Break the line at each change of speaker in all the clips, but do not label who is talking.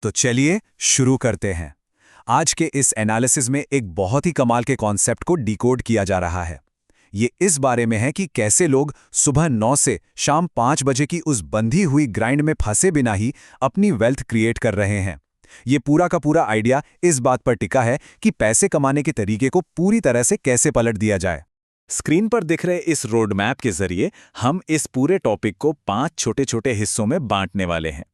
तो चलिए शुरू करते हैं। आज के इस एनालिसिस में एक बहुत ही कमाल के कॉन्सेप्ट को डिकोड किया जा रहा है। ये इस बारे में है कि कैसे लोग सुबह 9 से शाम 5 बजे की उस बंधी हुई ग्राइंड में फंसे बिना ही अपनी वेल्थ क्रिएट कर रहे हैं। ये पूरा का पूरा आइडिया इस बात पर टिका है कि पैसे कमाने के तरीके को पूरी तरह से कैसे पलट दिया जाए। स्क्रीन पर दिख रहे इस रोड मैप के जरिए हम इस पूरे टॉपिक को 5 छोटे छोटे हिस्सों में बांटने वाले हैं।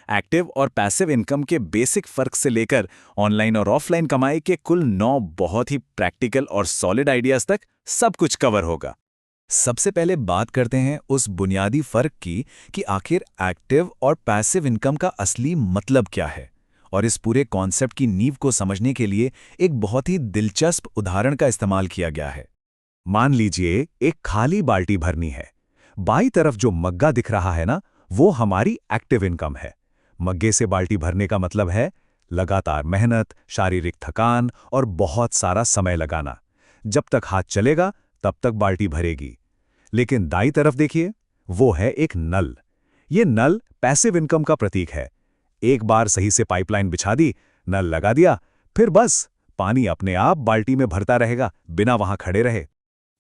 एक्टिव और पैसिव इनकम के बेसिक फर्क से लेकर ऑनलाइन और ऑफलाइन कमाई के कुल 9 बहुत ही प्रैक्टिकल और सॉलिड आइडियाज तक सब कुछ कवर होगा। सबसे पहले बात करते हैं उस बुनियादी फर्क की कि आखिर एक्टिव और पैसिव इनकम का असली मतलब क्या है। और इस पूरे कॉन्सेप्ट की नींव को समझने के लिए एक बहुत ही दिलचस्प उदाहरण का इस्तेमाल किया गया है। मान लीजिए एक खाली बाल्टी भरनी है। बाईं तरफ जो मग्गा दिख रहा है ना, वो हमारी एक्टिव इनकम है। मग्गे से बाल्टी भरने का मतलब है लगातार मेहनत, शारीरिक थकान और बहुत सारा समय लगाना। जब तक हाथ चलेगा तब तक बाल्टी भरेगी। लेकिन दाईं तरफ देखिए, वो है एक नल। ये नल पैसिव इनकम का प्रतीक है। एक बार सही से पाइपलाइन बिछा दी, नल लगा दिया, फिर बस पानी अपने आप बाल्टी में भरता रहेगा बिना वहां खड़े रहे।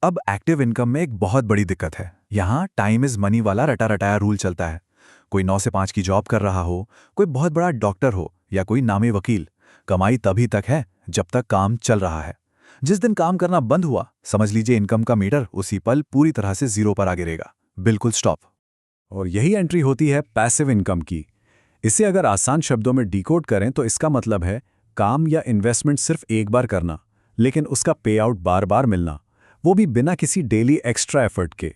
अब एक्टिव इनकम में एक बहुत बड़ी दिक्कत है। यहाँ टाइम इज मनी वाला रटा रटाया रूल चलता है। कोई 9 से 5 की जॉब कर रहा हो, कोई बहुत बड़ा डॉक्टर हो या कोई नामी वकील, कमाई तभी तक है जब तक काम चल रहा है। जिस दिन काम करना बंद हुआ, समझ लीजिए इनकम का मीटर उसी पल पूरी तरह से जीरो पर आ गिरेगा, बिल्कुल स्टॉप। और यही एंट्री होती है पैसिव इनकम की। इसे अगर आसान शब्दों में डिकोड करें तो इसका मतलब है काम या इन्वेस्टमेंट सिर्फ एक बार करना, लेकिन उसका पे आउट बार बार मिलना, वो भी बिना किसी डेली एक्स्ट्रा एफर्ट के।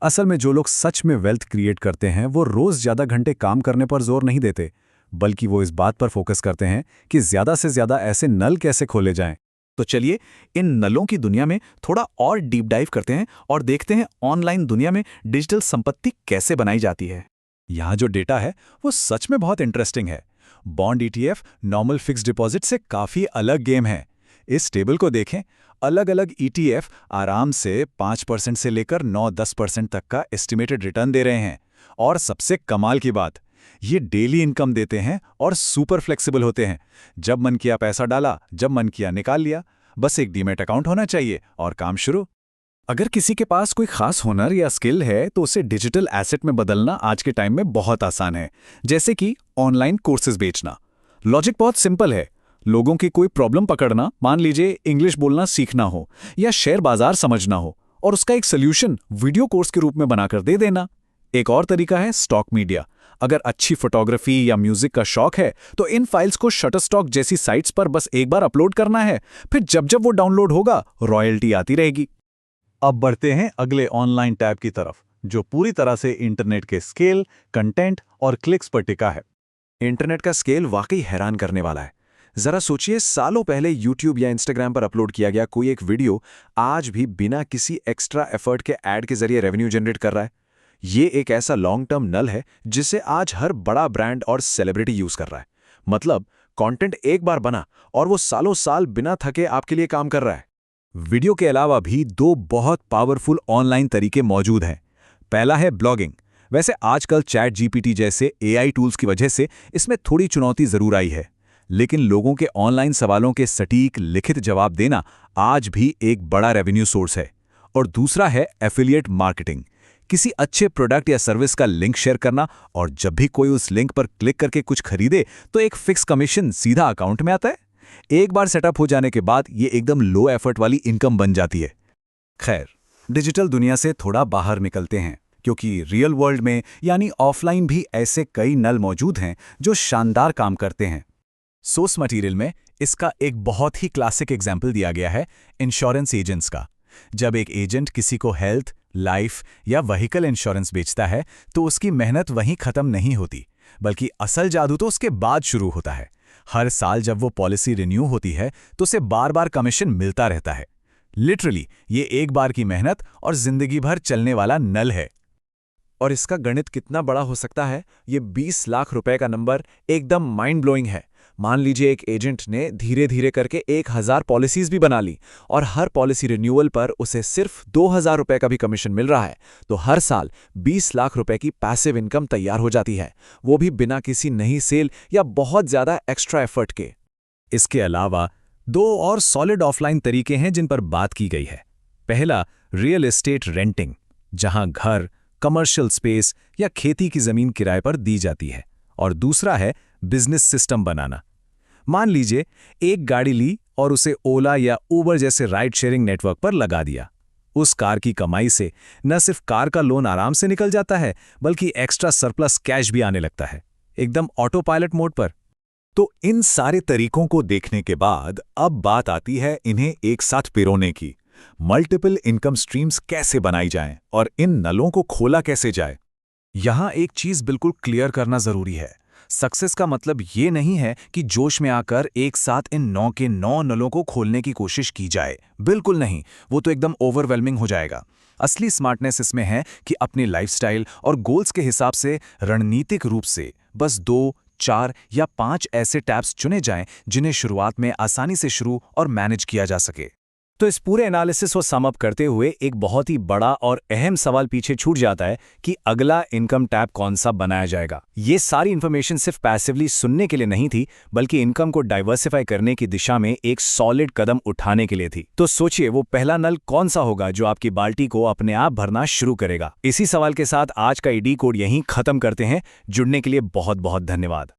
असल में जो लोग सच में वेल्थ क्रिएट करते हैं वो रोज ज्यादा घंटे काम करने पर जोर नहीं देते, बल्कि वो इस बात पर फोकस करते हैं कि ज्यादा से ज्यादा ऐसे नल कैसे खोले जाएं। तो चलिए इन नलों की दुनिया में थोड़ा और डीप डाइव करते हैं और देखते हैं ऑनलाइन दुनिया में डिजिटल संपत्ति कैसे बनाई जाती है। यहाँ जो डेटा है वो सच में बहुत इंटरेस्टिंग है। Bond ETF normal fixed deposit से काफी अलग गेम है। इस टेबल को देखें, अलग अलग ईटीएफ आराम से 5% से लेकर 9-10% तक का एस्टिमेटेड रिटर्न दे रहे हैं। और सबसे कमाल की बात, ये डेली इनकम देते हैं और सुपर फ्लेक्सिबल होते हैं। जब मन किया पैसा डाला, जब मन किया निकाल लिया। बस एक डीमैट अकाउंट होना चाहिए और काम शुरू। अगर किसी के पास कोई खास हुनर या स्किल है तो उसे डिजिटल एसेट में बदलना आज के टाइम में बहुत आसान है, जैसे कि ऑनलाइन कोर्सेज बेचना। लॉजिक बहुत सिंपल है। लोगों की कोई प्रॉब्लम पकड़ना, मान लीजिए इंग्लिश बोलना सीखना हो या शेयर बाजार समझना हो, और उसका एक सोल्यूशन वीडियो कोर्स के रूप में बनाकर दे देना। एक और तरीका है स्टॉक मीडिया। अगर अच्छी फोटोग्राफी या म्यूजिक का शौक है तो इन फाइल्स को शटरस्टॉक जैसी साइट्स पर बस एक बार अपलोड करना है, फिर जब जब वो डाउनलोड होगा रॉयल्टी आती रहेगी। अब बढ़ते हैं अगले ऑनलाइन टैब की तरफ, जो पूरी तरह से इंटरनेट के स्केल, कंटेंट और क्लिक्स पर टिका है। इंटरनेट का स्केल वाकई हैरान करने वाला है। जरा सोचिए, सालों पहले YouTube या Instagram पर अपलोड किया गया कोई एक वीडियो आज भी बिना किसी एक्स्ट्रा एफर्ट के ऐड के जरिए रेवेन्यू जनरेट कर रहा है। ये एक ऐसा लॉन्ग टर्म नल है जिसे आज हर बड़ा ब्रांड और सेलिब्रिटी यूज कर रहा है। मतलब कंटेंट एक बार बना और वो सालों साल बिना थके आपके लिए काम कर रहा है। वीडियो के अलावा भी 2 बहुत पावरफुल ऑनलाइन तरीके मौजूद हैं। पहला है ब्लॉगिंग। वैसे आजकल चैट जीपीटी जैसे AI टूल्स की वजह से इसमें थोड़ी चुनौती जरूर आई है, लेकिन लोगों के ऑनलाइन सवालों के सटीक लिखित जवाब देना आज भी एक बड़ा रेवेन्यू सोर्स है। और दूसरा है एफिलिएट मार्केटिंग। किसी अच्छे प्रोडक्ट या सर्विस का लिंक शेयर करना, और जब भी कोई उस लिंक पर क्लिक करके कुछ खरीदे तो एक फिक्स कमीशन सीधा अकाउंट में आता है। एक बार सेटअप हो जाने के बाद ये एकदम लो एफर्ट वाली इनकम बन जाती है। खैर, डिजिटल दुनिया से थोड़ा बाहर निकलते हैं, क्योंकि रियल वर्ल्ड में यानी ऑफलाइन भी ऐसे कई नल मौजूद हैं जो शानदार काम करते हैं। सोर्स मटेरियल में इसका एक बहुत ही क्लासिक एग्जाम्पल दिया गया है इंश्योरेंस एजेंट्स का। जब एक एजेंट किसी को हेल्थ, लाइफ या व्हीकल इंश्योरेंस बेचता है तो उसकी मेहनत वहीं खत्म नहीं होती, बल्कि असल जादू तो उसके बाद शुरू होता है। हर साल जब वो पॉलिसी रिन्यू होती है तो उसे बार बार कमीशन मिलता रहता है। लिटरली ये एक बार की मेहनत और जिंदगी भर चलने वाला नल है। और इसका गणित कितना बड़ा हो सकता है, ये 20 लाख रुपए का नंबर एकदम माइंड ब्लोइंग है।
मान लीजिए एक एजेंट ने धीरे धीरे करके 1000 पॉलिसीज भी बना ली और हर पॉलिसी रिन्यूअल पर उसे सिर्फ 2000 रुपए का भी कमीशन मिल रहा है, तो हर साल 20 लाख रुपए की पैसिव इनकम तैयार हो जाती है, वो भी बिना किसी नई सेल या बहुत ज्यादा एक्स्ट्रा एफर्ट के।
इसके अलावा 2 और सॉलिड ऑफलाइन तरीके हैं जिन पर बात की गई है। पहला, रियल एस्टेट रेंटिंग, जहां घर, कमर्शियल स्पेस या खेती की जमीन किराए पर दी जाती है। और दूसरा है बिजनेस सिस्टम बनाना। मान लीजिए एक गाड़ी ली और उसे ओला या उबर जैसे राइड शेयरिंग नेटवर्क पर लगा दिया। उस कार की कमाई से न सिर्फ कार का लोन आराम से निकल जाता है, बल्कि एक्स्ट्रा सरप्लस कैश भी आने लगता है, एकदम ऑटो पायलट मोड पर।
तो इन सारे तरीकों को देखने के बाद अब बात आती है इन्हें एक साथ पिरोने की। मल्टीपल इनकम स्ट्रीम्स कैसे बनाई जाएं और इन नलों को खोला कैसे जाए।
यहां एक चीज बिल्कुल क्लियर करना जरूरी है। सक्सेस का मतलब ये नहीं है कि जोश में आकर एक साथ इन 9 के 9 नलों को खोलने की कोशिश की जाए। बिल्कुल नहीं, वो तो एकदम ओवरवेलमिंग हो जाएगा। असली स्मार्टनेस इसमें है कि अपनी लाइफस्टाइल और गोल्स के हिसाब से रणनीतिक रूप से बस 2, 4 या 5 ऐसे टैब्स चुने जाएं जिन्हें शुरुआत में आसानी से शुरू और मैनेज किया जा सके।
तो इस पूरे एनालिसिस को सम अप करते हुए एक बहुत ही बड़ा और अहम सवाल पीछे छूट जाता है कि अगला इनकम टैब कौन सा बनाया जाएगा। ये सारी इन्फॉर्मेशन सिर्फ पैसिवली सुनने के लिए नहीं थी, बल्कि इनकम को डाइवर्सिफाई करने की दिशा में एक सॉलिड कदम उठाने के लिए थी। तो सोचिए वो पहला नल कौन सा होगा जो आपकी बाल्टी को अपने आप भरना शुरू करेगा। इसी सवाल के साथ आज का ई डी कोड यहीं खत्म करते हैं। जुड़ने के लिए बहुत बहुत धन्यवाद।